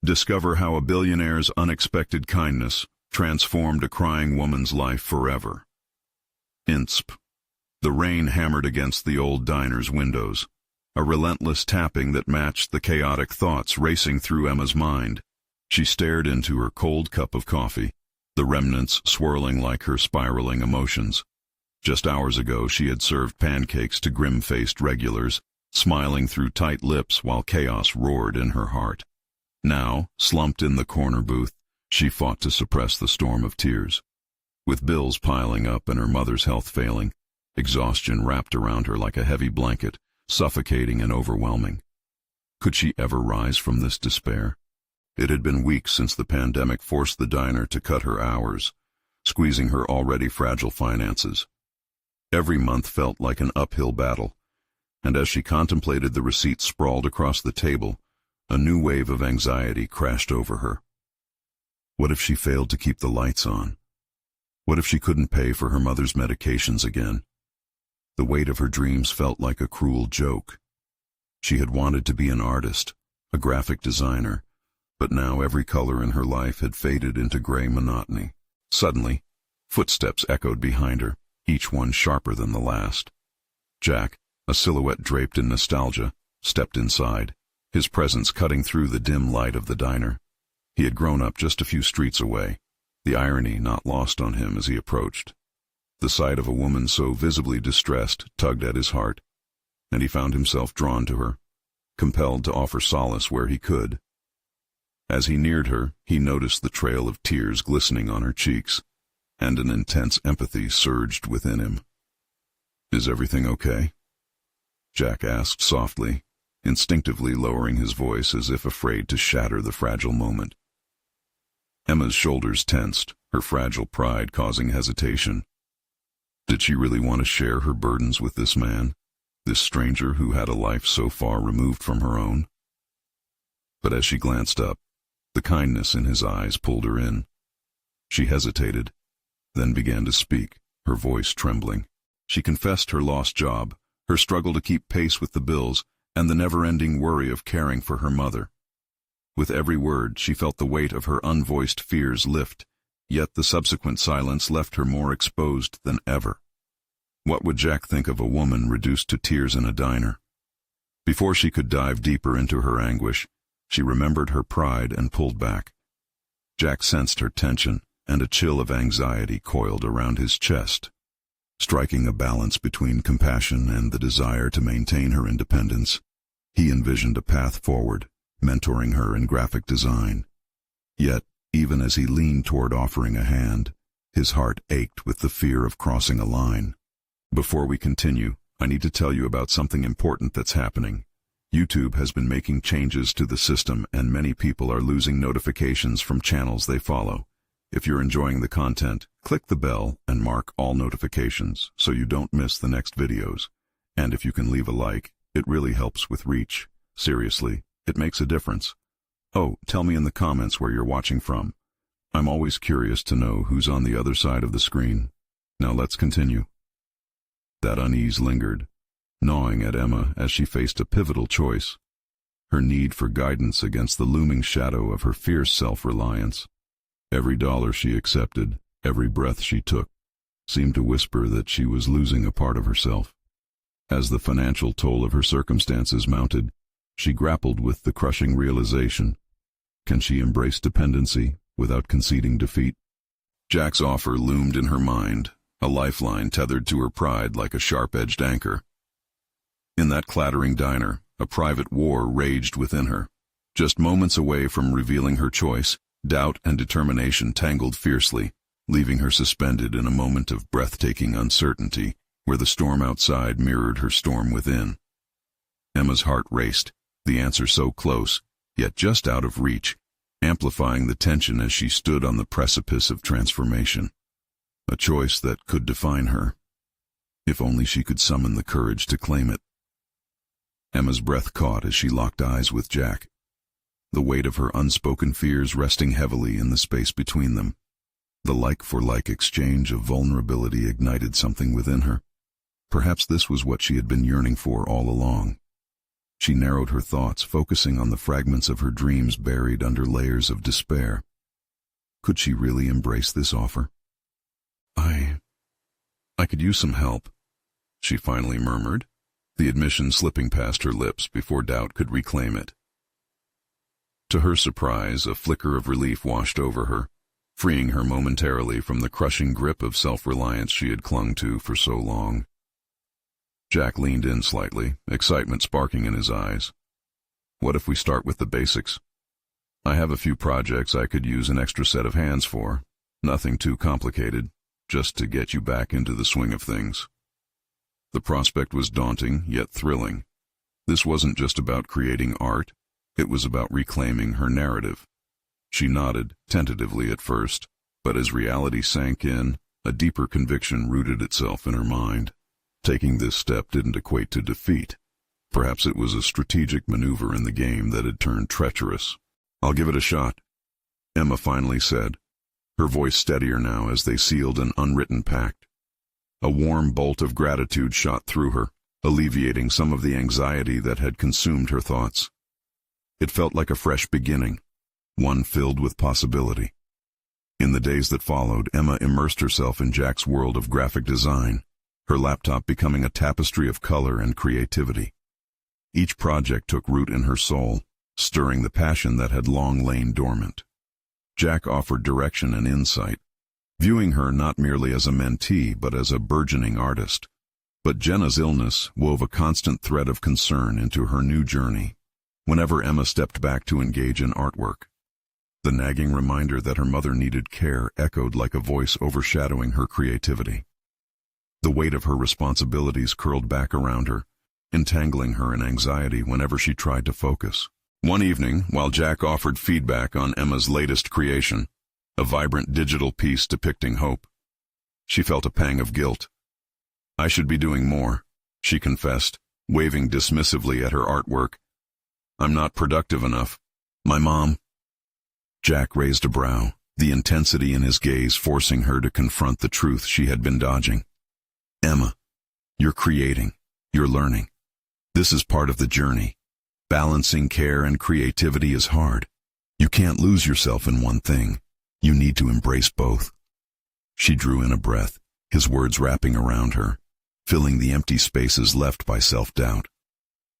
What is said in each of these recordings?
Discover how a billionaire's unexpected kindness transformed a crying woman's life forever. Insp. The rain hammered against the old diner's windows, a relentless tapping that matched the chaotic thoughts racing through Emma's mind. She stared into her cold cup of coffee, the remnants swirling like her spiraling emotions. Just hours ago she had served pancakes to grim-faced regulars, smiling through tight lips while chaos roared in her heart. Now, slumped in the corner booth, she fought to suppress the storm of tears. With bills piling up and her mother's health failing, exhaustion wrapped around her like a heavy blanket, suffocating and overwhelming. Could she ever rise from this despair? It had been weeks since the pandemic forced the diner to cut her hours, squeezing her already fragile finances. Every month felt like an uphill battle, and as she contemplated the receipts sprawled across the table, a new wave of anxiety crashed over her. What if she failed to keep the lights on? What if she couldn't pay for her mother's medications again? The weight of her dreams felt like a cruel joke. She had wanted to be an artist, a graphic designer, but now every color in her life had faded into gray monotony. Suddenly, footsteps echoed behind her, each one sharper than the last. Jack, a silhouette draped in nostalgia, stepped inside, his presence cutting through the dim light of the diner. He had grown up just a few streets away, the irony not lost on him as he approached. The sight of a woman so visibly distressed tugged at his heart, and he found himself drawn to her, compelled to offer solace where he could. As he neared her, he noticed the trail of tears glistening on her cheeks, and an intense empathy surged within him. "Is everything okay?" Jack asked softly, instinctively lowering his voice as if afraid to shatter the fragile moment. Emma's shoulders tensed, her fragile pride causing hesitation. Did she really want to share her burdens with this man, this stranger who had a life so far removed from her own? But as she glanced up, the kindness in his eyes pulled her in. She hesitated, then began to speak, her voice trembling. She confessed her lost job, her struggle to keep pace with the bills, and the never-ending worry of caring for her mother. With every word, she felt the weight of her unvoiced fears lift, yet the subsequent silence left her more exposed than ever. What would Jack think of a woman reduced to tears in a diner? Before she could dive deeper into her anguish, she remembered her pride and pulled back. Jack sensed her tension, and a chill of anxiety coiled around his chest. Striking a balance between compassion and the desire to maintain her independence, he envisioned a path forward, mentoring her in graphic design. Yet, even as he leaned toward offering a hand, his heart ached with the fear of crossing a line. Before we continue, I need to tell you about something important that's happening. YouTube has been making changes to the system, and many people are losing notifications from channels they follow. If you're enjoying the content, click the bell and mark all notifications so you don't miss the next videos. And if you can leave a like, it really helps with reach. Seriously, it makes a difference. Oh, tell me in the comments where you're watching from. I'm always curious to know who's on the other side of the screen. Now let's continue. That unease lingered, gnawing at Emma as she faced a pivotal choice. Her need for guidance against the looming shadow of her fierce self-reliance. Every dollar she accepted, every breath she took, seemed to whisper that she was losing a part of herself. As the financial toll of her circumstances mounted, she grappled with the crushing realization: can she embrace dependency without conceding defeat? Jack's offer loomed in her mind, a lifeline tethered to her pride like a sharp-edged anchor. In that clattering diner, a private war raged within her. Just moments away from revealing her choice, doubt and determination tangled fiercely, leaving her suspended in a moment of breathtaking uncertainty, where the storm outside mirrored her storm within. Emma's heart raced, the answer so close, yet just out of reach, amplifying the tension as she stood on the precipice of transformation. A choice that could define her, if only she could summon the courage to claim it. Emma's breath caught as she locked eyes with Jack, the weight of her unspoken fears resting heavily in the space between them. The like-for-like exchange of vulnerability ignited something within her. Perhaps this was what she had been yearning for all along. She narrowed her thoughts, focusing on the fragments of her dreams buried under layers of despair. Could she really embrace this offer? I could use some help, she finally murmured, the admission slipping past her lips before doubt could reclaim it. To her surprise, a flicker of relief washed over her, freeing her momentarily from the crushing grip of self-reliance she had clung to for so long. Jack leaned in slightly, excitement sparking in his eyes. What if we start with the basics? I have a few projects I could use an extra set of hands for. Nothing too complicated, just to get you back into the swing of things. The prospect was daunting, yet thrilling. This wasn't just about creating art, it was about reclaiming her narrative. She nodded, tentatively at first, but as reality sank in, a deeper conviction rooted itself in her mind. Taking this step didn't equate to defeat. Perhaps it was a strategic maneuver in the game that had turned treacherous. I'll give it a shot, Emma finally said, her voice steadier now as they sealed an unwritten pact. A warm bolt of gratitude shot through her, alleviating some of the anxiety that had consumed her thoughts. It felt like a fresh beginning, one filled with possibility. In the days that followed, Emma immersed herself in Jack's world of graphic design, her laptop becoming a tapestry of color and creativity. Each project took root in her soul, stirring the passion that had long lain dormant. Jack offered direction and insight, viewing her not merely as a mentee but as a burgeoning artist. But Jenna's illness wove a constant thread of concern into her new journey. Whenever Emma stepped back to engage in artwork, the nagging reminder that her mother needed care echoed like a voice overshadowing her creativity. The weight of her responsibilities curled back around her, entangling her in anxiety whenever she tried to focus. One evening, while Jack offered feedback on Emma's latest creation, a vibrant digital piece depicting hope, she felt a pang of guilt. I should be doing more, she confessed, waving dismissively at her artwork. I'm not productive enough. My mom. Jack raised a brow, the intensity in his gaze forcing her to confront the truth she had been dodging. Emma, you're creating, you're learning. This is part of the journey. Balancing care and creativity is hard. You can't lose yourself in one thing. You need to embrace both. She drew in a breath, his words wrapping around her, filling the empty spaces left by self-doubt.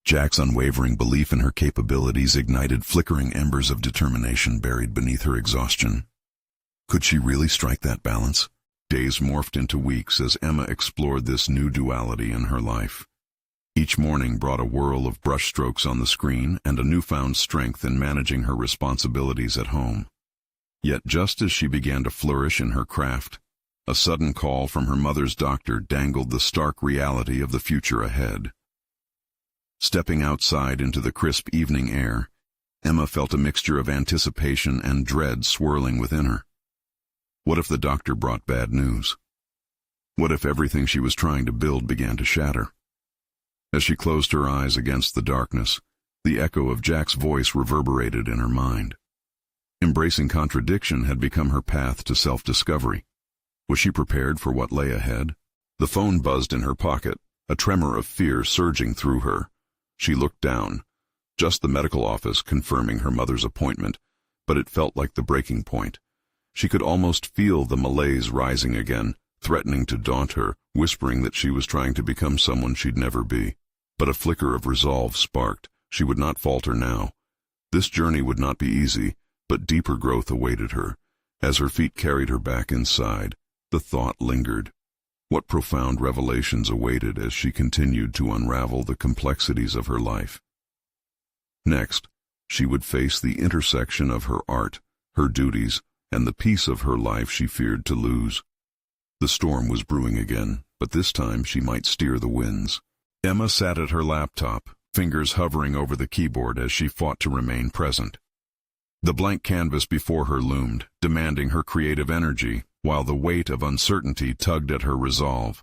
Jack's unwavering belief in her capabilities ignited flickering embers of determination buried beneath her exhaustion. Could she really strike that balance? Days morphed into weeks as Emma explored this new duality in her life. Each morning brought a whirl of brushstrokes on the screen and a newfound strength in managing her responsibilities at home. Yet just as she began to flourish in her craft, a sudden call from her mother's doctor dangled the stark reality of the future ahead. Stepping outside into the crisp evening air, Emma felt a mixture of anticipation and dread swirling within her. What if the doctor brought bad news? What if everything she was trying to build began to shatter? As she closed her eyes against the darkness, the echo of Jack's voice reverberated in her mind. Embracing contradiction had become her path to self-discovery. Was she prepared for what lay ahead? The phone buzzed in her pocket, a tremor of fear surging through her. She looked down. Just the medical office confirming her mother's appointment, but it felt like the breaking point. She could almost feel the malaise rising again, threatening to daunt her, whispering that she was trying to become someone she'd never be. But a flicker of resolve sparked. She would not falter now. This journey would not be easy, but deeper growth awaited her. As her feet carried her back inside, the thought lingered. What profound revelations awaited as she continued to unravel the complexities of her life? Next, she would face the intersection of her art, her duties, and the piece of her life she feared to lose. The storm was brewing again, but this time she might steer the winds. Emma sat at her laptop, fingers hovering over the keyboard as she fought to remain present. The blank canvas before her loomed, demanding her creative energy, while the weight of uncertainty tugged at her resolve.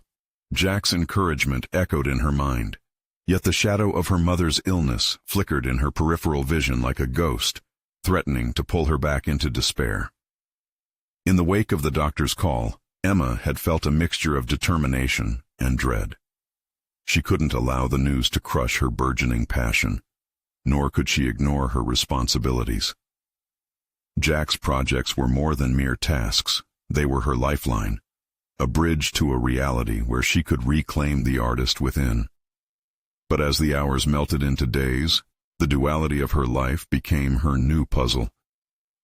Jack's encouragement echoed in her mind, yet the shadow of her mother's illness flickered in her peripheral vision like a ghost, threatening to pull her back into despair. In the wake of the doctor's call, Emma had felt a mixture of determination and dread. She couldn't allow the news to crush her burgeoning passion, nor could she ignore her responsibilities. Jack's projects were more than mere tasks. They were her lifeline, a bridge to a reality where she could reclaim the artist within. But as the hours melted into days, the duality of her life became her new puzzle,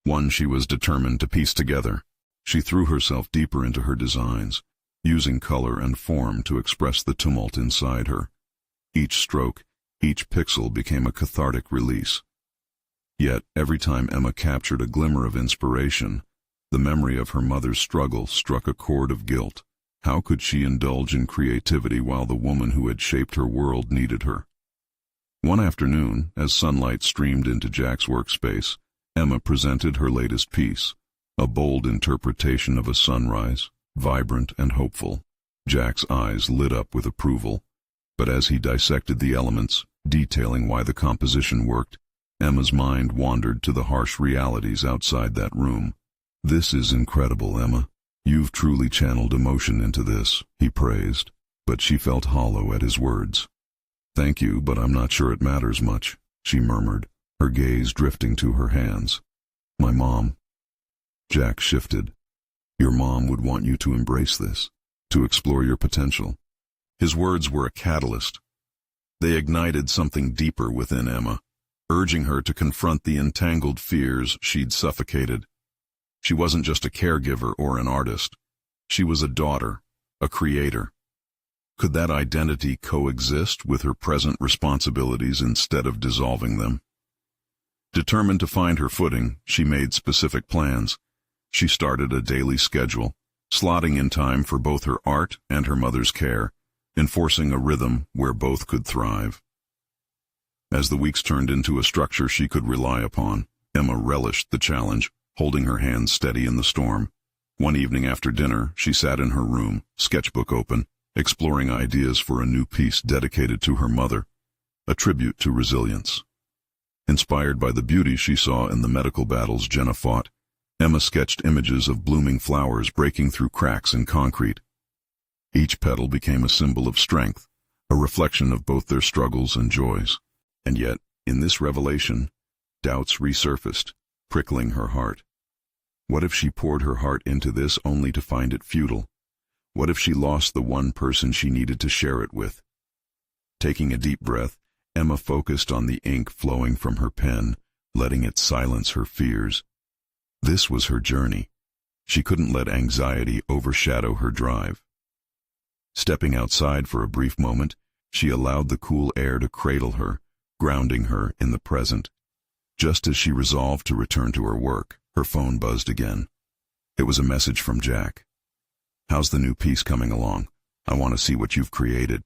one she was determined to piece together. She threw herself deeper into her designs, using color and form to express the tumult inside her. Each stroke, each pixel became a cathartic release. Yet, every time Emma captured a glimmer of inspiration, the memory of her mother's struggle struck a chord of guilt. How could she indulge in creativity while the woman who had shaped her world needed her? One afternoon, as sunlight streamed into Jack's workspace, Emma presented her latest piece, a bold interpretation of a sunrise, vibrant and hopeful. Jack's eyes lit up with approval, but as he dissected the elements, detailing why the composition worked, Emma's mind wandered to the harsh realities outside that room. "This is incredible, Emma. You've truly channeled emotion into this," he praised, but she felt hollow at his words. "Thank you, but I'm not sure it matters much," she murmured, her gaze drifting to her hands. "My mom." Jack shifted. "Your mom would want you to embrace this, to explore your potential." His words were a catalyst. They ignited something deeper within Emma, urging her to confront the entangled fears she'd suffocated. She wasn't just a caregiver or an artist. She was a daughter, a creator. Could that identity coexist with her present responsibilities instead of dissolving them? Determined to find her footing, she made specific plans. She started a daily schedule, slotting in time for both her art and her mother's care, enforcing a rhythm where both could thrive. As the weeks turned into a structure she could rely upon, Emma relished the challenge, holding her hands steady in the storm. One evening after dinner, she sat in her room, sketchbook open, exploring ideas for a new piece dedicated to her mother, a tribute to resilience. Inspired by the beauty she saw in the medical battles Jenna fought, Emma sketched images of blooming flowers breaking through cracks in concrete. Each petal became a symbol of strength, a reflection of both their struggles and joys. And yet, in this revelation, doubts resurfaced, prickling her heart. What if she poured her heart into this only to find it futile? What if she lost the one person she needed to share it with? Taking a deep breath, Emma focused on the ink flowing from her pen, letting it silence her fears. This was her journey. She couldn't let anxiety overshadow her drive. Stepping outside for a brief moment, she allowed the cool air to cradle her, grounding her in the present. Just as she resolved to return to her work, her phone buzzed again. It was a message from Jack. "How's the new piece coming along? I want to see what you've created.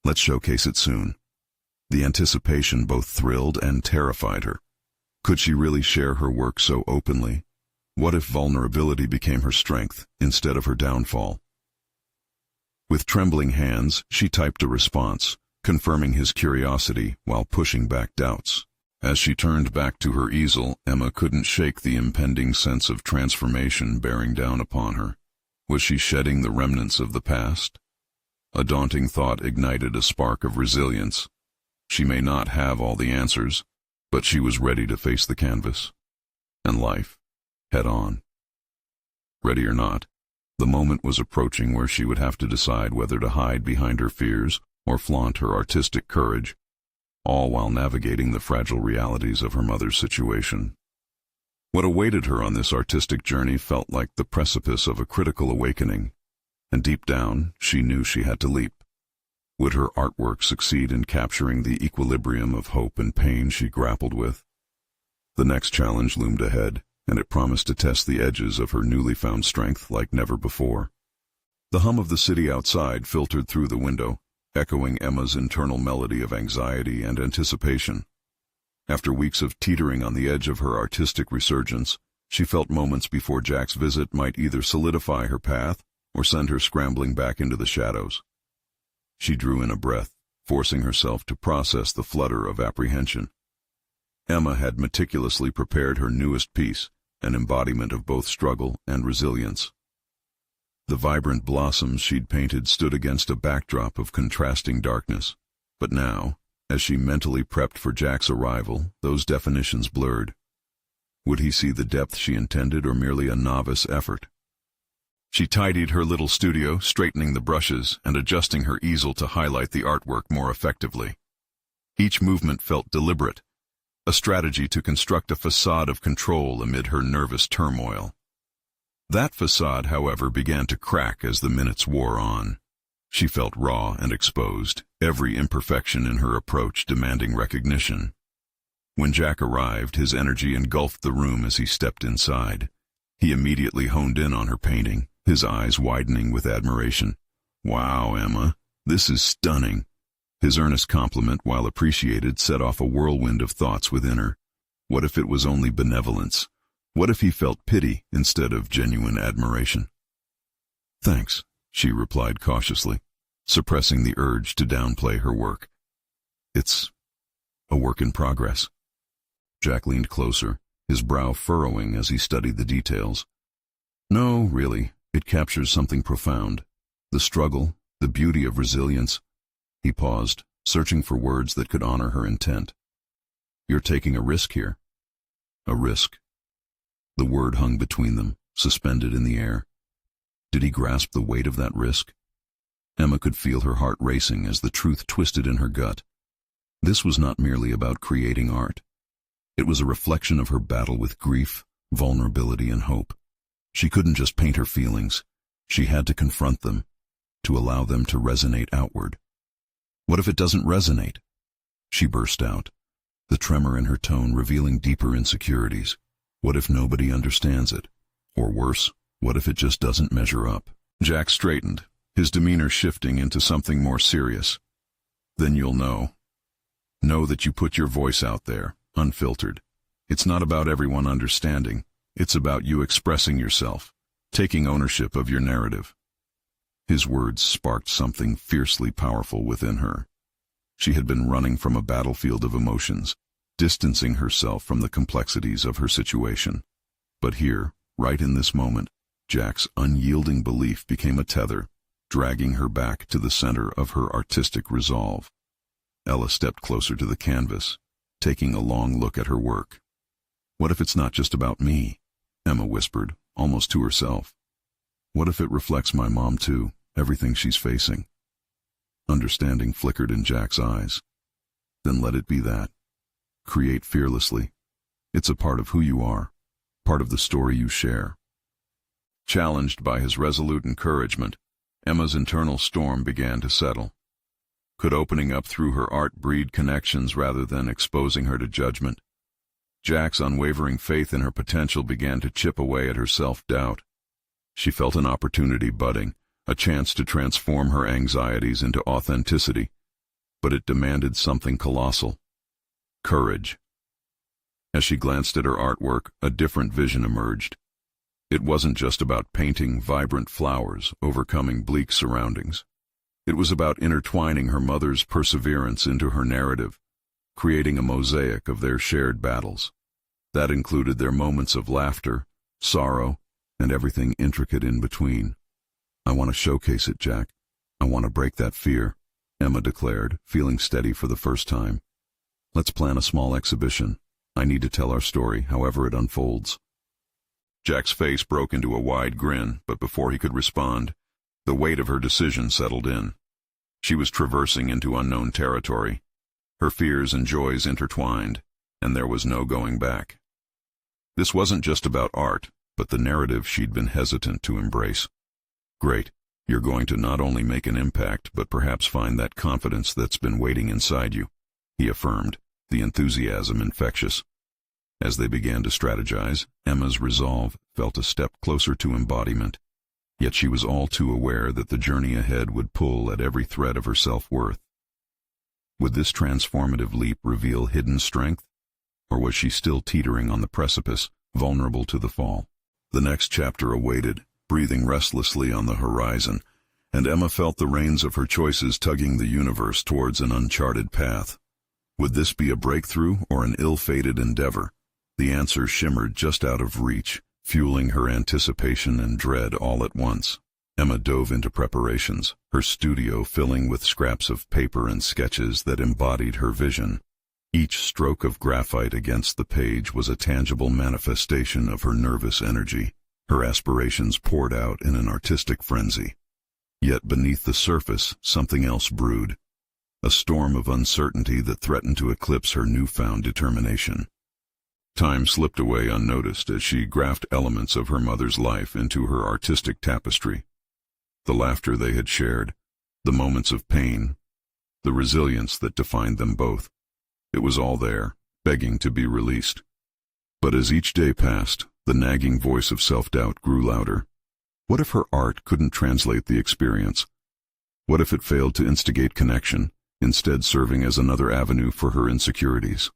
Let's showcase it soon." The anticipation both thrilled and terrified her. Could she really share her work so openly? What if vulnerability became her strength instead of her downfall? With trembling hands, she typed a response, confirming his curiosity while pushing back doubts. As she turned back to her easel, Emma couldn't shake the impending sense of transformation bearing down upon her. Was she shedding the remnants of the past? A daunting thought ignited a spark of resilience. She may not have all the answers, but she was ready to face the canvas and life head on. Ready or not, the moment was approaching where she would have to decide whether to hide behind her fears or flaunt her artistic courage, all while navigating the fragile realities of her mother's situation. What awaited her on this artistic journey felt like the precipice of a critical awakening, and deep down, she knew she had to leap. Would her artwork succeed in capturing the equilibrium of hope and pain she grappled with? The next challenge loomed ahead, and it promised to test the edges of her newly found strength like never before. The hum of the city outside filtered through the window, echoing Emma's internal melody of anxiety and anticipation. After weeks of teetering on the edge of her artistic resurgence, she felt moments before Jack's visit might either solidify her path or send her scrambling back into the shadows. She drew in a breath, forcing herself to process the flutter of apprehension. Emma had meticulously prepared her newest piece, an embodiment of both struggle and resilience. The vibrant blossoms she'd painted stood against a backdrop of contrasting darkness, but now, As she mentally prepped for Jack's arrival, those definitions blurred. Would he see the depth she intended or merely a novice effort? She tidied her little studio, straightening the brushes and adjusting her easel to highlight the artwork more effectively. Each movement felt deliberate, a strategy to construct a facade of control amid her nervous turmoil. That facade, however, began to crack as the minutes wore on. She felt raw and exposed, every imperfection in her approach demanding recognition. When Jack arrived, his energy engulfed the room as he stepped inside. He immediately honed in on her painting, his eyes widening with admiration. "Wow, Emma, this is stunning." His earnest compliment, while appreciated, set off a whirlwind of thoughts within her. What if it was only benevolence? What if he felt pity instead of genuine admiration? "Thanks," she replied cautiously, suppressing the urge to downplay her work. "It's a work in progress." Jack leaned closer, his brow furrowing as he studied the details. "No, really, it captures something profound. The struggle, the beauty of resilience." He paused, searching for words that could honor her intent. "You're taking a risk here." A risk. The word hung between them, suspended in the air. Did he grasp the weight of that risk? Emma could feel her heart racing as the truth twisted in her gut. This was not merely about creating art. It was a reflection of her battle with grief, vulnerability, and hope. She couldn't just paint her feelings. She had to confront them, to allow them to resonate outward. What if it doesn't resonate? She burst out, the tremor in her tone revealing deeper insecurities. What if nobody understands it? Or worse, what if it just doesn't measure up? Jack straightened, his demeanor shifting into something more serious. "Then you'll know. Know that you put your voice out there, unfiltered. It's not about everyone understanding. It's about you expressing yourself, taking ownership of your narrative." His words sparked something fiercely powerful within her. She had been running from a battlefield of emotions, distancing herself from the complexities of her situation. But here, right in this moment, Jack's unyielding belief became a tether, dragging her back to the center of her artistic resolve. Ella stepped closer to the canvas, taking a long look at her work. "What if it's not just about me?" Emma whispered, almost to herself. "What if it reflects my mom too, everything she's facing?" Understanding flickered in Jack's eyes. "Then let it be that. Create fearlessly. It's a part of who you are, part of the story you share." Challenged by his resolute encouragement, Emma's internal storm began to settle. Could opening up through her art breed connections rather than exposing her to judgment? Jack's unwavering faith in her potential began to chip away at her self-doubt. She felt an opportunity budding, a chance to transform her anxieties into authenticity, but it demanded something colossal: courage. As she glanced at her artwork, a different vision emerged. It wasn't just about painting vibrant flowers, overcoming bleak surroundings. It was about intertwining her mother's perseverance into her narrative, creating a mosaic of their shared battles. That included their moments of laughter, sorrow, and everything intricate in between. "I want to showcase it, Jack. I want to break that fear," Emma declared, feeling steady for the first time. "Let's plan a small exhibition. I need to tell our story, however it unfolds." Jack's face broke into a wide grin, but before he could respond, the weight of her decision settled in. She was traversing into unknown territory, her fears and joys intertwined, and there was no going back. This wasn't just about art, but the narrative she'd been hesitant to embrace. "Great, you're going to not only make an impact, but perhaps find that confidence that's been waiting inside you," he affirmed, the enthusiasm infectious. As they began to strategize, Emma's resolve felt a step closer to embodiment, yet she was all too aware that the journey ahead would pull at every thread of her self-worth. Would this transformative leap reveal hidden strength, or was she still teetering on the precipice, vulnerable to the fall? The next chapter awaited, breathing restlessly on the horizon, and Emma felt the reins of her choices tugging the universe towards an uncharted path. Would this be a breakthrough or an ill-fated endeavor? The answer shimmered just out of reach, fueling her anticipation and dread all at once. Emma dove into preparations, her studio filling with scraps of paper and sketches that embodied her vision. Each stroke of graphite against the page was a tangible manifestation of her nervous energy. Her aspirations poured out in an artistic frenzy. Yet beneath the surface, something else brewed. A storm of uncertainty that threatened to eclipse her newfound determination. Time slipped away unnoticed as she graphed elements of her mother's life into her artistic tapestry. The laughter they had shared, the moments of pain, the resilience that defined them both. It was all there, begging to be released. But as each day passed, the nagging voice of self-doubt grew louder. What if her art couldn't translate the experience? What if it failed to instigate connection, instead serving as another avenue for her insecurities?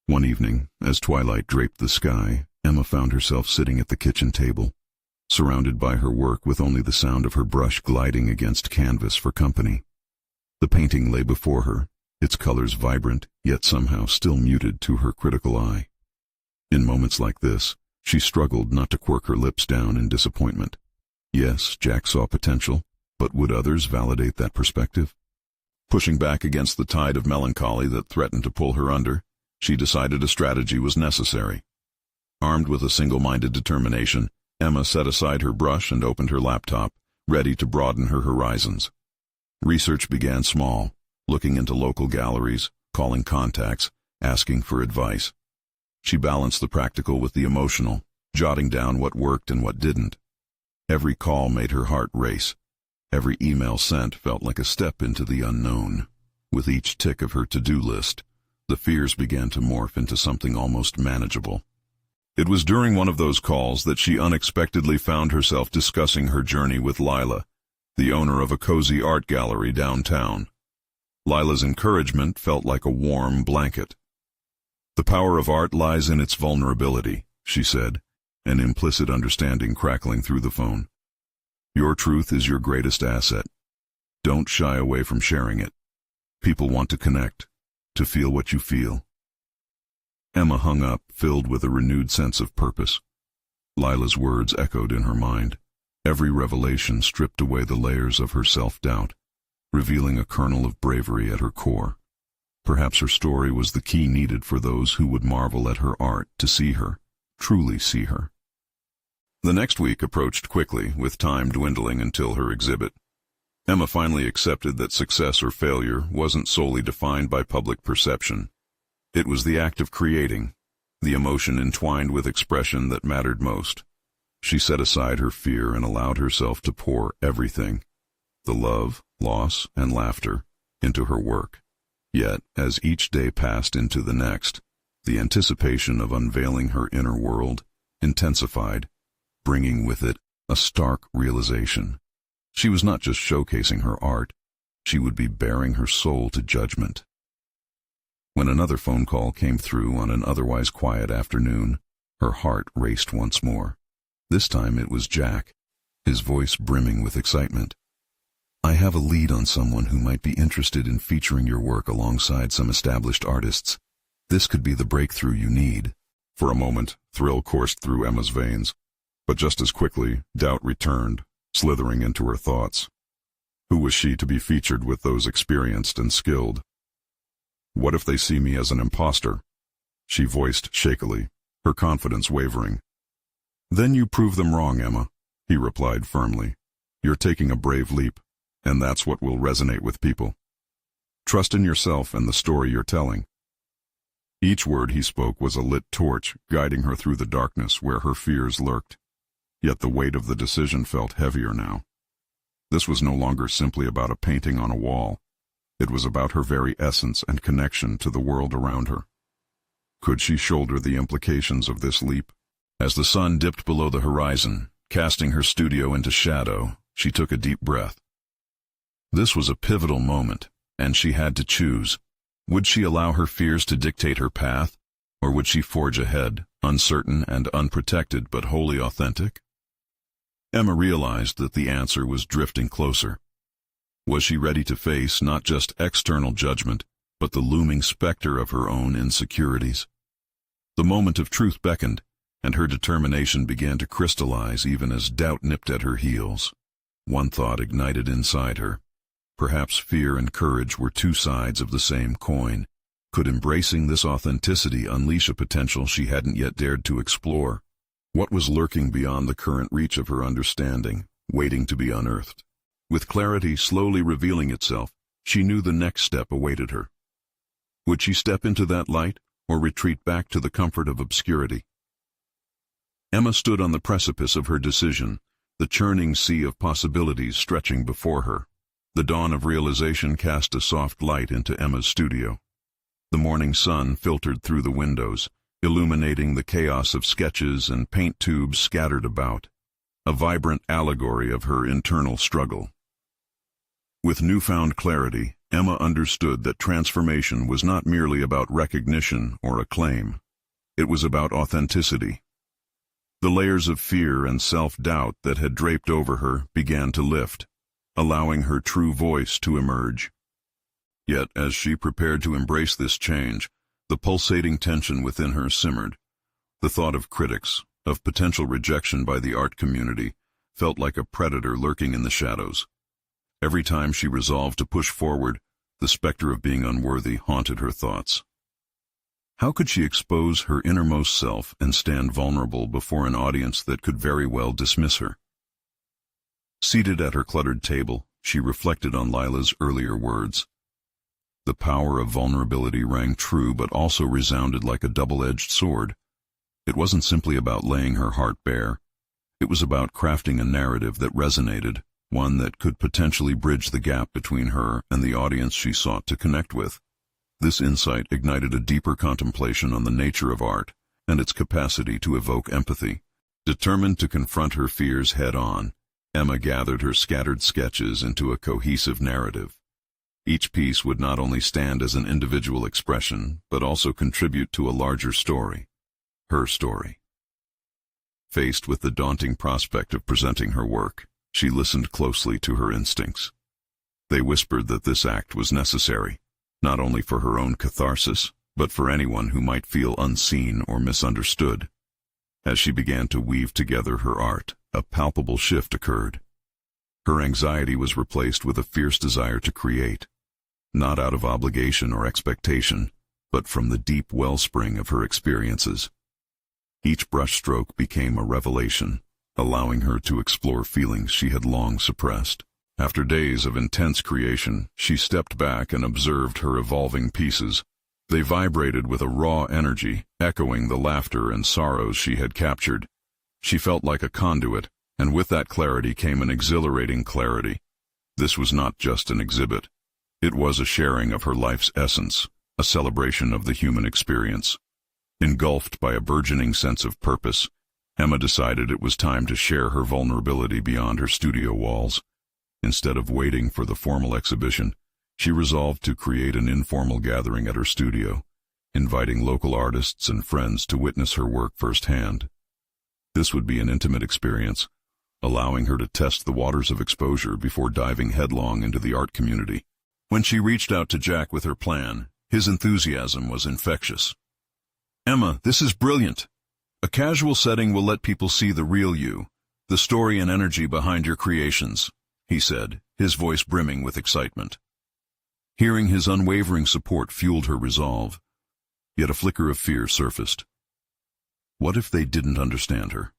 One evening, as twilight draped the sky, Emma found herself sitting at the kitchen table, surrounded by her work with only the sound of her brush gliding against canvas for company. The painting lay before her, its colors vibrant, yet somehow still muted to her critical eye. In moments like this, she struggled not to quirk her lips down in disappointment. Yes, Jack saw potential, but would others validate that perspective? Pushing back against the tide of melancholy that threatened to pull her under, she decided a strategy was necessary. Armed with a single-minded determination, Emma set aside her brush and opened her laptop, ready to broaden her horizons. Research began small, looking into local galleries, calling contacts, asking for advice. She balanced the practical with the emotional, jotting down what worked and what didn't. Every call made her heart race. Every email sent felt like a step into the unknown. With each tick of her to-do list, the fears began to morph into something almost manageable. It was during one of those calls that she unexpectedly found herself discussing her journey with Lila, the owner of a cozy art gallery downtown. Lila's encouragement felt like a warm blanket. "The power of art lies in its vulnerability," she said, an implicit understanding crackling through the phone. "Your truth is your greatest asset. Don't shy away from sharing it. People want to connect, to feel what you feel." Emma hung up, filled with a renewed sense of purpose. Lila's words echoed in her mind. Every revelation stripped away the layers of her self-doubt, revealing a kernel of bravery at her core. Perhaps her story was the key needed for those who would marvel at her art to see her, truly see her. The next week approached quickly, with time dwindling until her exhibit. Emma finally accepted that success or failure wasn't solely defined by public perception. It was the act of creating, the emotion entwined with expression that mattered most. She set aside her fear and allowed herself to pour everything, the love, loss, and laughter, into her work. Yet, as each day passed into the next, the anticipation of unveiling her inner world intensified, bringing with it a stark realization. She was not just showcasing her art, she would be bearing her soul to judgment. When another phone call came through on an otherwise quiet afternoon, her heart raced once more. This time it was Jack, his voice brimming with excitement. "I have a lead on someone who might be interested in featuring your work alongside some established artists. This could be the breakthrough you need." For a moment, thrill coursed through Emma's veins, but just as quickly, doubt returned, slithering into her thoughts. Who was she to be featured with those experienced and skilled? "What if they see me as an imposter?" she voiced shakily, her confidence wavering. "Then you prove them wrong, Emma," he replied firmly. "You're taking a brave leap, and that's what will resonate with people. Trust in yourself and the story you're telling." Each word he spoke was a lit torch guiding her through the darkness where her fears lurked. Yet the weight of the decision felt heavier now. This was no longer simply about a painting on a wall. It was about her very essence and connection to the world around her. Could she shoulder the implications of this leap? As the sun dipped below the horizon, casting her studio into shadow, she took a deep breath. This was a pivotal moment, and she had to choose. Would she allow her fears to dictate her path, or would she forge ahead, uncertain and unprotected but wholly authentic? Emma realized that the answer was drifting closer. Was she ready to face not just external judgment, but the looming specter of her own insecurities? The moment of truth beckoned, and her determination began to crystallize even as doubt nipped at her heels. One thought ignited inside her. Perhaps fear and courage were two sides of the same coin. Could embracing this authenticity unleash a potential she hadn't yet dared to explore? What was lurking beyond the current reach of her understanding, waiting to be unearthed? With clarity slowly revealing itself, she knew the next step awaited her. Would she step into that light, or retreat back to the comfort of obscurity? Emma stood on the precipice of her decision, the churning sea of possibilities stretching before her. The dawn of realization cast a soft light into Emma's studio. The morning sun filtered through the windows, illuminating the chaos of sketches and paint tubes scattered about, a vibrant allegory of her internal struggle. With newfound clarity, Emma understood that transformation was not merely about recognition or acclaim. It was about authenticity. The layers of fear and self-doubt that had draped over her began to lift, allowing her true voice to emerge. Yet, as she prepared to embrace this change, the pulsating tension within her simmered. The thought of critics, of potential rejection by the art community, felt like a predator lurking in the shadows. Every time she resolved to push forward, the specter of being unworthy haunted her thoughts. How could she expose her innermost self and stand vulnerable before an audience that could very well dismiss her? Seated at her cluttered table, she reflected on Lila's earlier words. The power of vulnerability rang true but also resounded like a double-edged sword. It wasn't simply about laying her heart bare. It was about crafting a narrative that resonated, one that could potentially bridge the gap between her and the audience she sought to connect with. This insight ignited a deeper contemplation on the nature of art and its capacity to evoke empathy. Determined to confront her fears head-on, Emma gathered her scattered sketches into a cohesive narrative. Each piece would not only stand as an individual expression, but also contribute to a larger story, her story. Faced with the daunting prospect of presenting her work, she listened closely to her instincts. They whispered that this act was necessary, not only for her own catharsis, but for anyone who might feel unseen or misunderstood. As she began to weave together her art, a palpable shift occurred. Her anxiety was replaced with a fierce desire to create, not out of obligation or expectation, but from the deep wellspring of her experiences. Each brushstroke became a revelation, allowing her to explore feelings she had long suppressed. After days of intense creation, she stepped back and observed her evolving pieces. They vibrated with a raw energy, echoing the laughter and sorrows she had captured. She felt like a conduit, and with that clarity came an exhilarating clarity. This was not just an exhibit. It was a sharing of her life's essence, a celebration of the human experience. Engulfed by a burgeoning sense of purpose, Emma decided it was time to share her vulnerability beyond her studio walls. Instead of waiting for the formal exhibition, she resolved to create an informal gathering at her studio, inviting local artists and friends to witness her work firsthand. This would be an intimate experience, allowing her to test the waters of exposure before diving headlong into the art community. When she reached out to Jack with her plan, his enthusiasm was infectious. "Emma, this is brilliant. A casual setting will let people see the real you, the story and energy behind your creations," he said, his voice brimming with excitement. Hearing his unwavering support fueled her resolve, yet a flicker of fear surfaced. What if they didn't understand her?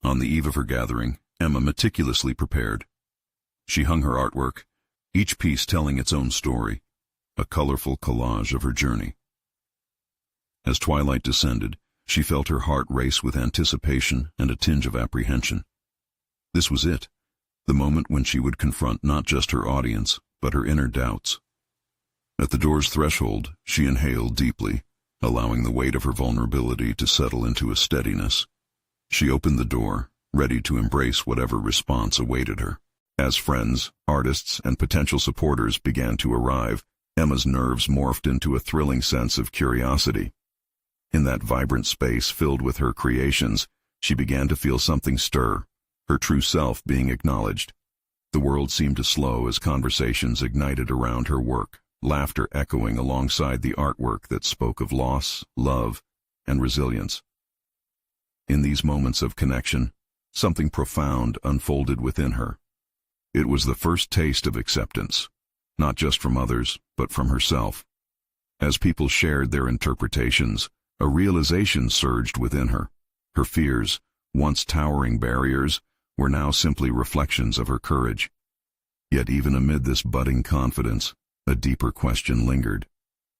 On the eve of her gathering, Emma meticulously prepared. She hung her artwork, each piece telling its own story, a colorful collage of her journey. As twilight descended, she felt her heart race with anticipation and a tinge of apprehension. This was it, the moment when she would confront not just her audience, but her inner doubts. At the door's threshold, she inhaled deeply, allowing the weight of her vulnerability to settle into a steadiness. She opened the door, ready to embrace whatever response awaited her. As friends, artists, and potential supporters began to arrive, Emma's nerves morphed into a thrilling sense of curiosity. In that vibrant space filled with her creations, she began to feel something stir, her true self being acknowledged. The world seemed to slow as conversations ignited around her work, laughter echoing alongside the artwork that spoke of loss, love, and resilience. In these moments of connection, something profound unfolded within her. It was the first taste of acceptance, not just from others, but from herself. As people shared their interpretations, a realization surged within her. Her fears, once towering barriers, were now simply reflections of her courage. Yet even amid this budding confidence, a deeper question lingered.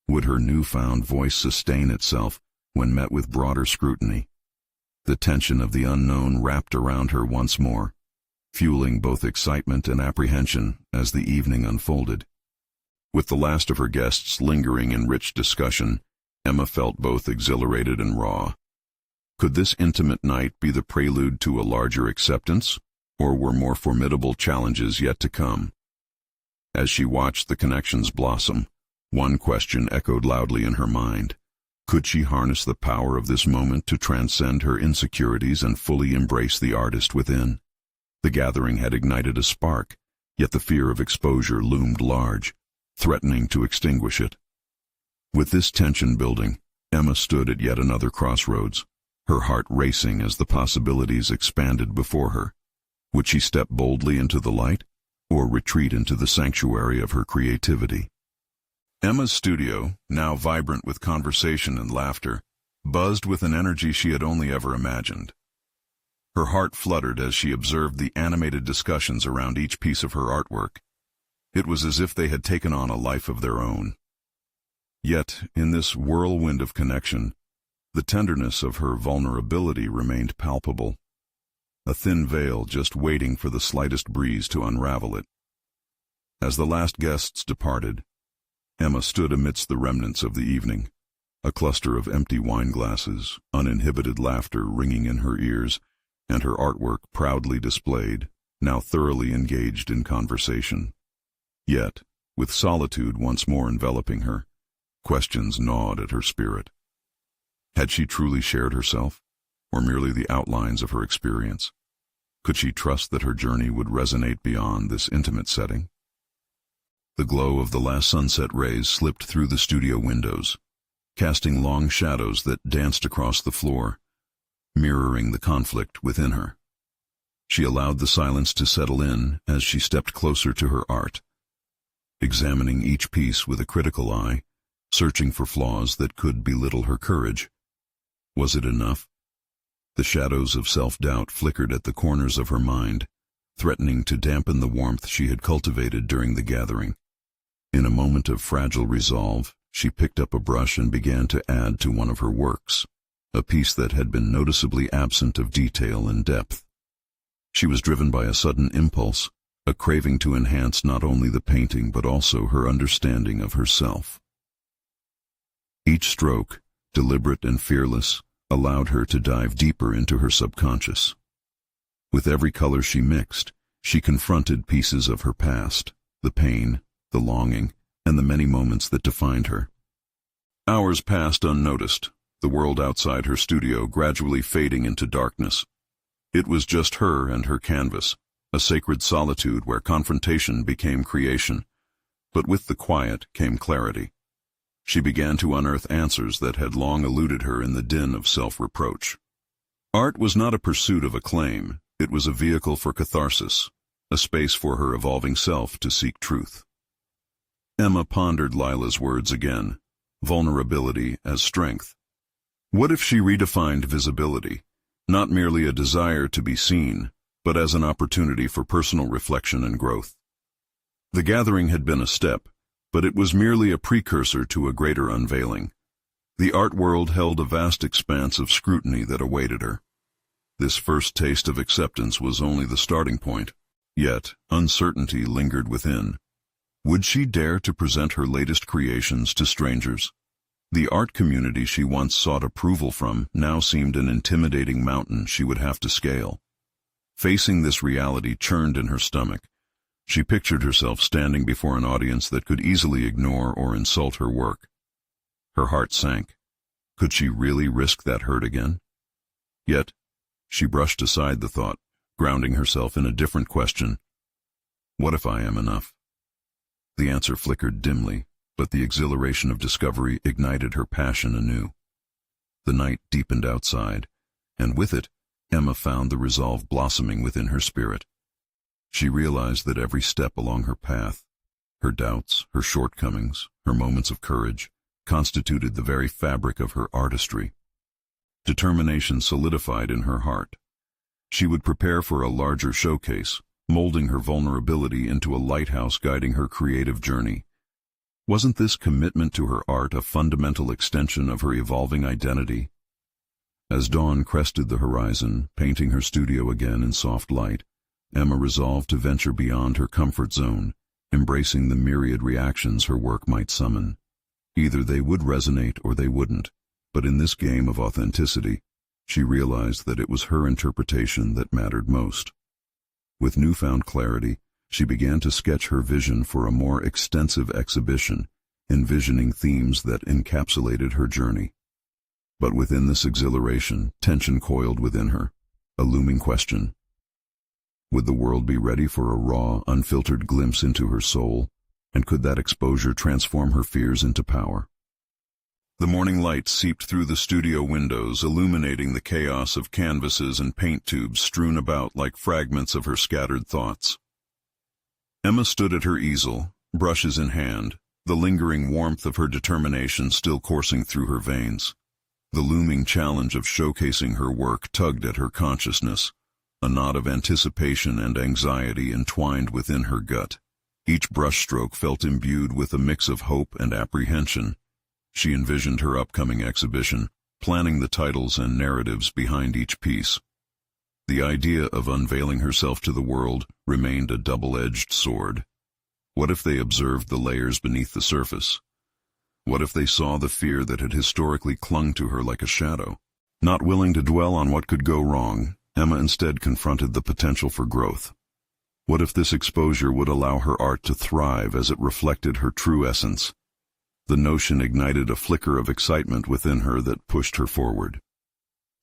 Would her newfound voice sustain itself when met with broader scrutiny? The tension of the unknown wrapped around her once more, fueling both excitement and apprehension as the evening unfolded. With the last of her guests lingering in rich discussion, Emma felt both exhilarated and raw. Could this intimate night be the prelude to a larger acceptance, or were more formidable challenges yet to come? As she watched the connections blossom, one question echoed loudly in her mind. Could she harness the power of this moment to transcend her insecurities and fully embrace the artist within? The gathering had ignited a spark, yet the fear of exposure loomed large, threatening to extinguish it. With this tension building, Emma stood at yet another crossroads, her heart racing as the possibilities expanded before her. Would she step boldly into the light, or retreat into the sanctuary of her creativity? Emma's studio, now vibrant with conversation and laughter, buzzed with an energy she had only ever imagined. Her heart fluttered as she observed the animated discussions around each piece of her artwork. It was as if they had taken on a life of their own. Yet, in this whirlwind of connection, the tenderness of her vulnerability remained palpable, a thin veil just waiting for the slightest breeze to unravel it. As the last guests departed, Emma stood amidst the remnants of the evening, a cluster of empty wine glasses, uninhibited laughter ringing in her ears, and her artwork proudly displayed, now thoroughly engaged in conversation. Yet, with solitude once more enveloping her, questions gnawed at her spirit. Had she truly shared herself, or merely the outlines of her experience? Could she trust that her journey would resonate beyond this intimate setting? The glow of the last sunset rays slipped through the studio windows, casting long shadows that danced across the floor, mirroring the conflict within her. She allowed the silence to settle in as she stepped closer to her art, examining each piece with a critical eye, searching for flaws that could belittle her courage. Was it enough? The shadows of self-doubt flickered at the corners of her mind, threatening to dampen the warmth she had cultivated during the gathering. In a moment of fragile resolve, she picked up a brush and began to add to one of her works, a piece that had been noticeably absent of detail and depth. She was driven by a sudden impulse, a craving to enhance not only the painting but also her understanding of herself. Each stroke, deliberate and fearless, allowed her to dive deeper into her subconscious. With every color she mixed, she confronted pieces of her past, the pain, the longing, and the many moments that defined her. Hours passed unnoticed, the world outside her studio gradually fading into darkness. It was just her and her canvas, a sacred solitude where confrontation became creation. But with the quiet came clarity. She began to unearth answers that had long eluded her in the din of self-reproach. Art was not a pursuit of acclaim, it was a vehicle for catharsis, a space for her evolving self to seek truth. Emma pondered Lila's words again, vulnerability as strength. What if she redefined visibility, not merely a desire to be seen, but as an opportunity for personal reflection and growth? The gathering had been a step, but it was merely a precursor to a greater unveiling. The art world held a vast expanse of scrutiny that awaited her. This first taste of acceptance was only the starting point, yet uncertainty lingered within. Would she dare to present her latest creations to strangers? The art community she once sought approval from now seemed an intimidating mountain she would have to scale. Facing this reality churned in her stomach. She pictured herself standing before an audience that could easily ignore or insult her work. Her heart sank. Could she really risk that hurt again? Yet, she brushed aside the thought, grounding herself in a different question. What if I am enough? The answer flickered dimly, but the exhilaration of discovery ignited her passion anew. The night deepened outside, and with it, Emma found the resolve blossoming within her spirit. She realized that every step along her path, her doubts, her shortcomings, her moments of courage, constituted the very fabric of her artistry. Determination solidified in her heart. She would prepare for a larger showcase, molding her vulnerability into a lighthouse guiding her creative journey. Wasn't this commitment to her art a fundamental extension of her evolving identity? As dawn crested the horizon, painting her studio again in soft light, Emma resolved to venture beyond her comfort zone, embracing the myriad reactions her work might summon. Either they would resonate or they wouldn't, but in this game of authenticity, she realized that it was her interpretation that mattered most. With newfound clarity, she began to sketch her vision for a more extensive exhibition, envisioning themes that encapsulated her journey. But within this exhilaration, tension coiled within her, a looming question. Would the world be ready for a raw, unfiltered glimpse into her soul, and could that exposure transform her fears into power? The morning light seeped through the studio windows, illuminating the chaos of canvases and paint tubes strewn about like fragments of her scattered thoughts. Emma stood at her easel, brushes in hand, the lingering warmth of her determination still coursing through her veins. The looming challenge of showcasing her work tugged at her consciousness, a knot of anticipation and anxiety entwined within her gut. Each brushstroke felt imbued with a mix of hope and apprehension. She envisioned her upcoming exhibition, planning the titles and narratives behind each piece. The idea of unveiling herself to the world remained a double-edged sword. What if they observed the layers beneath the surface? What if they saw the fear that had historically clung to her like a shadow? Not willing to dwell on what could go wrong, Emma instead confronted the potential for growth. What if this exposure would allow her art to thrive as it reflected her true essence? The notion ignited a flicker of excitement within her that pushed her forward.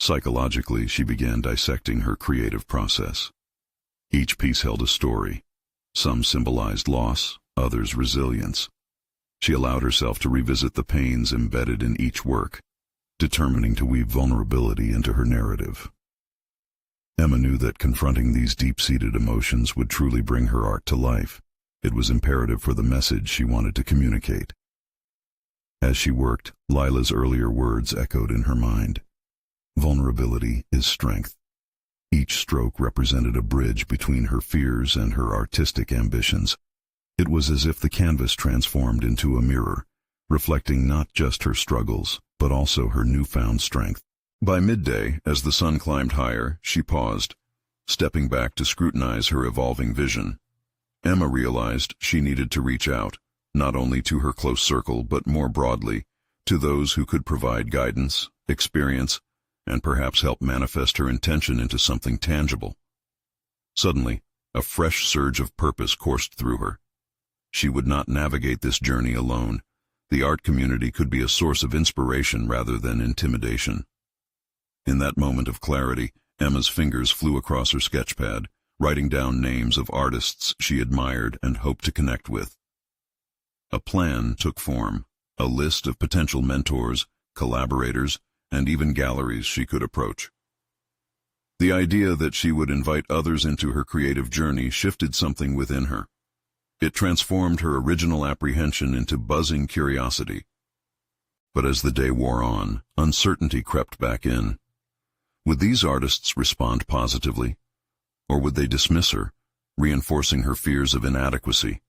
Psychologically, she began dissecting her creative process. Each piece held a story. Some symbolized loss, others resilience. She allowed herself to revisit the pains embedded in each work, determining to weave vulnerability into her narrative. Emma knew that confronting these deep-seated emotions would truly bring her art to life. It was imperative for the message she wanted to communicate. As she worked, Lila's earlier words echoed in her mind. Vulnerability is strength. Each stroke represented a bridge between her fears and her artistic ambitions. It was as if the canvas transformed into a mirror, reflecting not just her struggles, but also her newfound strength. By midday, as the sun climbed higher, she paused, stepping back to scrutinize her evolving vision. Emma realized she needed to reach out, not only to her close circle, but more broadly, to those who could provide guidance, experience, and perhaps help manifest her intention into something tangible. Suddenly, a fresh surge of purpose coursed through her. She would not navigate this journey alone. The art community could be a source of inspiration rather than intimidation. In that moment of clarity, Emma's fingers flew across her sketchpad, writing down names of artists she admired and hoped to connect with. A plan took form, a list of potential mentors, collaborators, and even galleries she could approach. The idea that she would invite others into her creative journey shifted something within her. It transformed her original apprehension into buzzing curiosity. But as the day wore on, uncertainty crept back in. Would these artists respond positively? Or would they dismiss her, reinforcing her fears of inadequacy?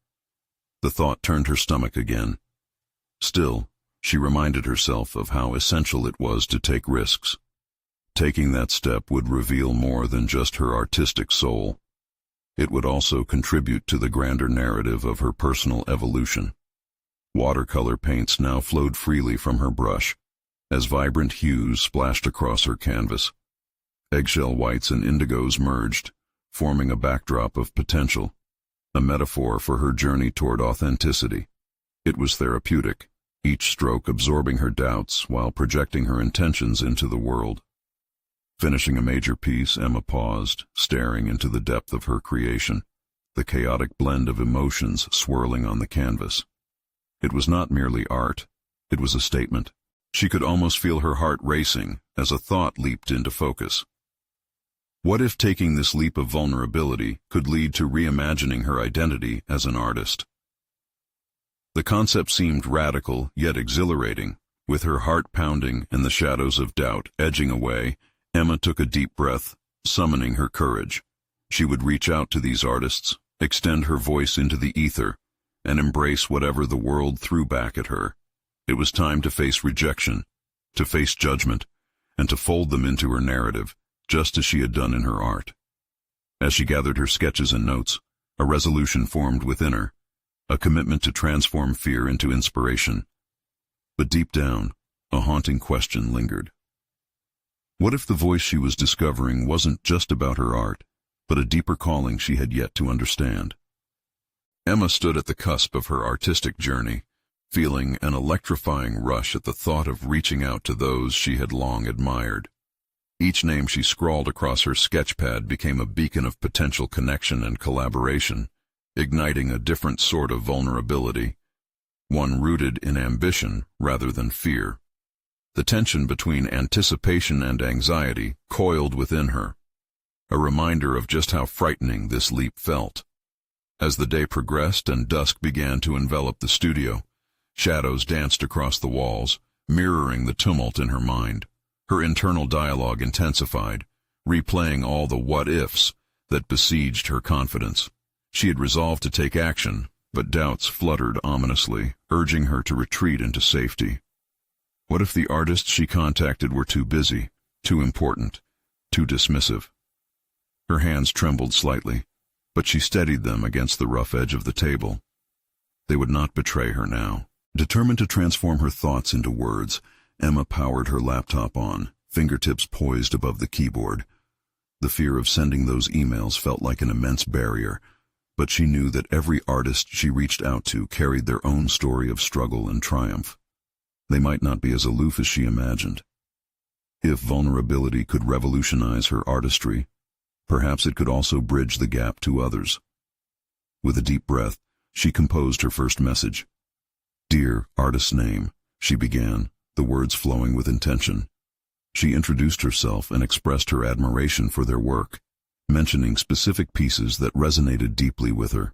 The thought turned her stomach again. Still, she reminded herself of how essential it was to take risks. Taking that step would reveal more than just her artistic soul. It would also contribute to the grander narrative of her personal evolution. Watercolor paints now flowed freely from her brush, as vibrant hues splashed across her canvas. Eggshell whites and indigos merged, forming a backdrop of potential, a metaphor for her journey toward authenticity. It was therapeutic, each stroke absorbing her doubts while projecting her intentions into the world. Finishing a major piece, Emma paused, staring into the depth of her creation, the chaotic blend of emotions swirling on the canvas. It was not merely art, it was a statement, She could almost feel her heart racing as a thought leaped into focus. What if taking this leap of vulnerability could lead to reimagining her identity as an artist? The concept seemed radical yet exhilarating. With her heart pounding and the shadows of doubt edging away, Emma took a deep breath, summoning her courage. She would reach out to these artists, extend her voice into the ether, and embrace whatever the world threw back at her. It was time to face rejection, to face judgment, and to fold them into her narrative, just as she had done in her art. As she gathered her sketches and notes, a resolution formed within her, a commitment to transform fear into inspiration. But deep down, a haunting question lingered. What if the voice she was discovering wasn't just about her art, but a deeper calling she had yet to understand? Emma stood at the cusp of her artistic journey, feeling an electrifying rush at the thought of reaching out to those she had long admired. Each name she scrawled across her sketchpad became a beacon of potential connection and collaboration, igniting a different sort of vulnerability, one rooted in ambition rather than fear. The tension between anticipation and anxiety coiled within her, a reminder of just how frightening this leap felt. As the day progressed and dusk began to envelop the studio, shadows danced across the walls, mirroring the tumult in her mind. Her internal dialogue intensified, replaying all the what-ifs that besieged her confidence. She had resolved to take action, but doubts fluttered ominously, urging her to retreat into safety. What if the artists she contacted were too busy, too important, too dismissive? Her hands trembled slightly, but she steadied them against the rough edge of the table. They would not betray her now. Determined to transform her thoughts into words, Emma powered her laptop on, fingertips poised above the keyboard. The fear of sending those emails felt like an immense barrier, but she knew that every artist she reached out to carried their own story of struggle and triumph. They might not be as aloof as she imagined. If vulnerability could revolutionize her artistry, perhaps it could also bridge the gap to others. With a deep breath, she composed her first message. "Dear artist's name," she began, the words flowing with intention. She introduced herself and expressed her admiration for their work, mentioning specific pieces that resonated deeply with her.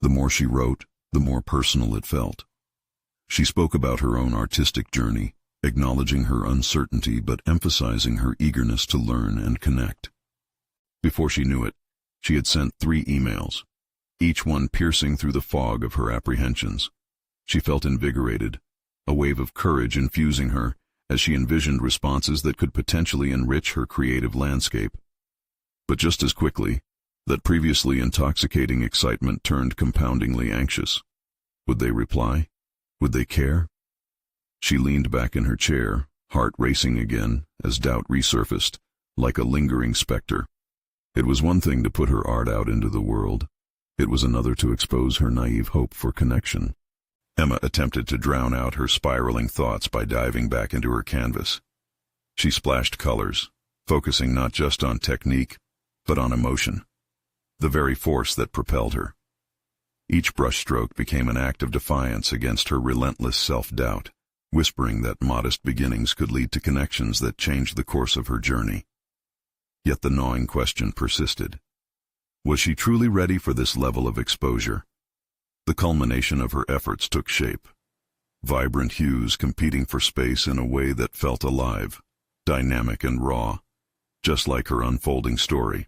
The more she wrote, the more personal it felt. She spoke about her own artistic journey, acknowledging her uncertainty but emphasizing her eagerness to learn and connect. Before she knew it, she had sent 3 emails, each one piercing through the fog of her apprehensions. She felt invigorated, a wave of courage infusing her as she envisioned responses that could potentially enrich her creative landscape. But just as quickly, that previously intoxicating excitement turned compoundingly anxious. Would they reply? Would they care? She leaned back in her chair, heart racing again as doubt resurfaced, like a lingering specter. It was one thing to put her art out into the world. It was another to expose her naive hope for connection. Emma attempted to drown out her spiraling thoughts by diving back into her canvas. She splashed colors, focusing not just on technique, but on emotion, the very force that propelled her. Each brushstroke became an act of defiance against her relentless self-doubt, whispering that modest beginnings could lead to connections that changed the course of her journey. Yet the gnawing question persisted. Was she truly ready for this level of exposure? The culmination of her efforts took shape. Vibrant hues competing for space in a way that felt alive, dynamic and raw, just like her unfolding story.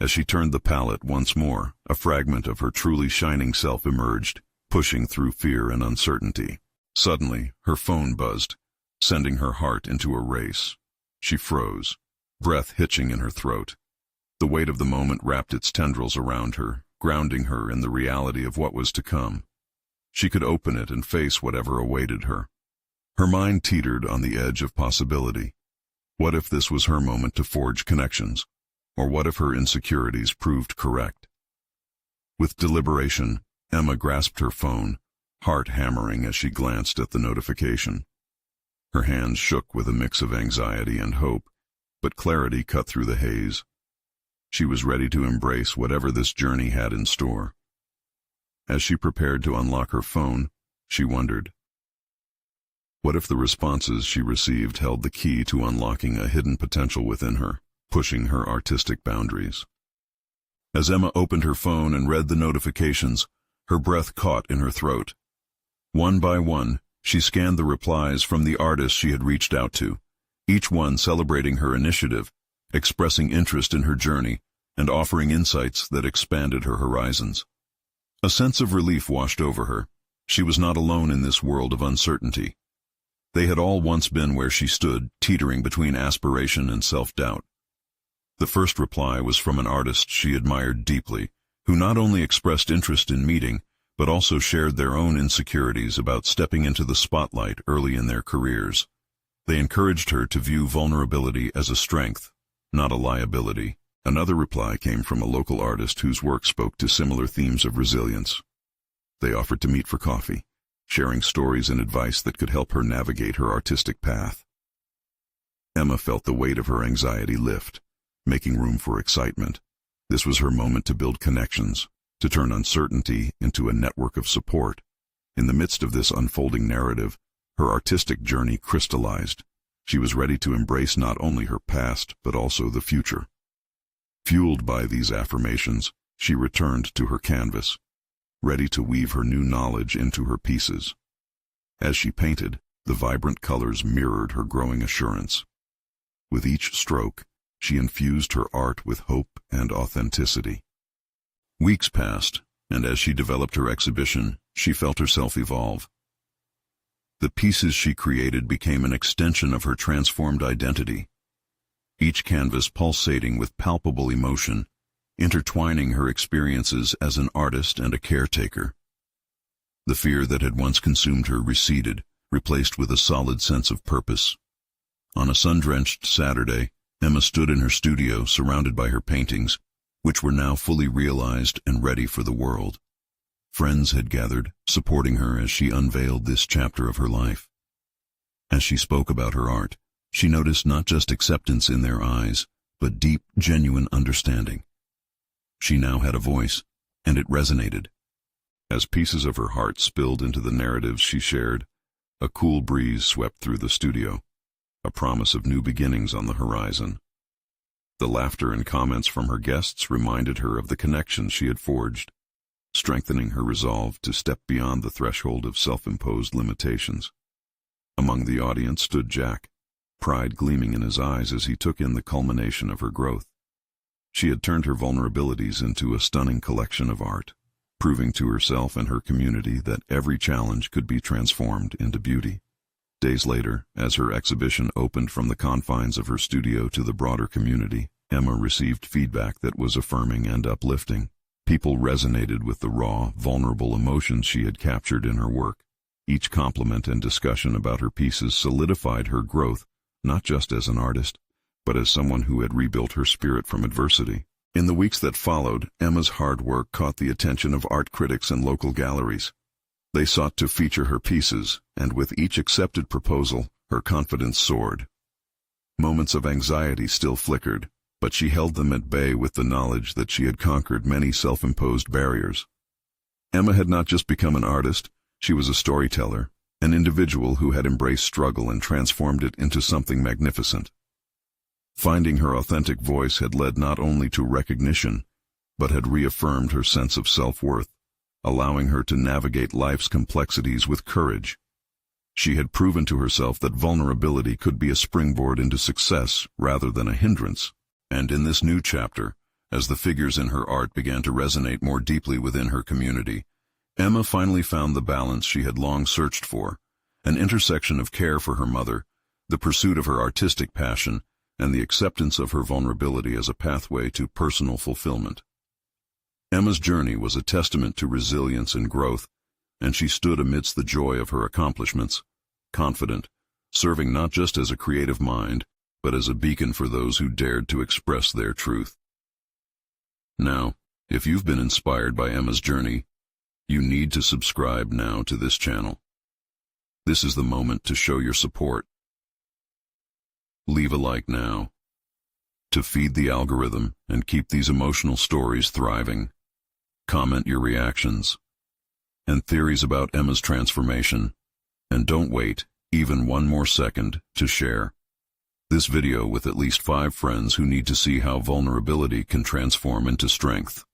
As she turned the palette once more, a fragment of her truly shining self emerged, pushing through fear and uncertainty. Suddenly, her phone buzzed, sending her heart into a race. She froze, breath hitching in her throat. The weight of the moment wrapped its tendrils around her, grounding her in the reality of what was to come. She could open it and face whatever awaited her. Her mind teetered on the edge of possibility. What if this was her moment to forge connections? Or what if her insecurities proved correct? With deliberation, Emma grasped her phone, heart hammering as she glanced at the notification. Her hands shook with a mix of anxiety and hope, but clarity cut through the haze. She was ready to embrace whatever this journey had in store. As she prepared to unlock her phone, she wondered, What if the responses she received held the key to unlocking a hidden potential within her, pushing her artistic boundaries? As Emma opened her phone and read the notifications, her breath caught in her throat. One by one, she scanned the replies from the artists she had reached out to, each one celebrating her initiative, expressing interest in her journey, and offering insights that expanded her horizons. A sense of relief washed over her. She was not alone in this world of uncertainty. They had all once been where she stood, teetering between aspiration and self-doubt. The first reply was from an artist she admired deeply, who not only expressed interest in meeting, but also shared their own insecurities about stepping into the spotlight early in their careers. They encouraged her to view vulnerability as a strength, not a liability. Another reply came from a local artist whose work spoke to similar themes of resilience. They offered to meet for coffee, sharing stories and advice that could help her navigate her artistic path. Emma felt the weight of her anxiety lift, making room for excitement. This was her moment to build connections, to turn uncertainty into a network of support. In the midst of this unfolding narrative, her artistic journey crystallized. She was ready to embrace not only her past, but also the future. Fueled by these affirmations, she returned to her canvas, ready to weave her new knowledge into her pieces. As she painted, the vibrant colors mirrored her growing assurance. With each stroke, she infused her art with hope and authenticity. Weeks passed, and as she developed her exhibition, she felt herself evolve. The pieces she created became an extension of her transformed identity, each canvas pulsating with palpable emotion, intertwining her experiences as an artist and a caretaker. The fear that had once consumed her receded, replaced with a solid sense of purpose. On a sun-drenched Saturday, Emma stood in her studio surrounded by her paintings, which were now fully realized and ready for the world. Friends had gathered, supporting her as she unveiled this chapter of her life. As she spoke about her art, she noticed not just acceptance in their eyes, but deep, genuine understanding. She now had a voice, and it resonated. As pieces of her heart spilled into the narratives she shared, a cool breeze swept through the studio, a promise of new beginnings on the horizon. The laughter and comments from her guests reminded her of the connections she had forged, strengthening her resolve to step beyond the threshold of self-imposed limitations. Among the audience stood Jack, pride gleaming in his eyes as he took in the culmination of her growth. She had turned her vulnerabilities into a stunning collection of art, proving to herself and her community that every challenge could be transformed into beauty. Days later, as her exhibition opened from the confines of her studio to the broader community, Emma received feedback that was affirming and uplifting. People resonated with the raw, vulnerable emotions she had captured in her work. Each compliment and discussion about her pieces solidified her growth, not just as an artist, but as someone who had rebuilt her spirit from adversity. In the weeks that followed, Emma's hard work caught the attention of art critics and local galleries. They sought to feature her pieces, and with each accepted proposal, her confidence soared. Moments of anxiety still flickered, but she held them at bay with the knowledge that she had conquered many self-imposed barriers. Emma had not just become an artist, she was a storyteller, an individual who had embraced struggle and transformed it into something magnificent. Finding her authentic voice had led not only to recognition, but had reaffirmed her sense of self-worth, allowing her to navigate life's complexities with courage. She had proven to herself that vulnerability could be a springboard into success rather than a hindrance. And in this new chapter, as the figures in her art began to resonate more deeply within her community, Emma finally found the balance she had long searched for, an intersection of care for her mother, the pursuit of her artistic passion, and the acceptance of her vulnerability as a pathway to personal fulfillment. Emma's journey was a testament to resilience and growth, and she stood amidst the joy of her accomplishments, confident, serving not just as a creative mind, but as a beacon for those who dared to express their truth. Now, if you've been inspired by Emma's journey, you need to subscribe now to this channel. This is the moment to show your support. Leave a like now to feed the algorithm and keep these emotional stories thriving. Comment your reactions and theories about Emma's transformation. And don't wait, even one more second, to share this video with at least 5 friends who need to see how vulnerability can transform into strength.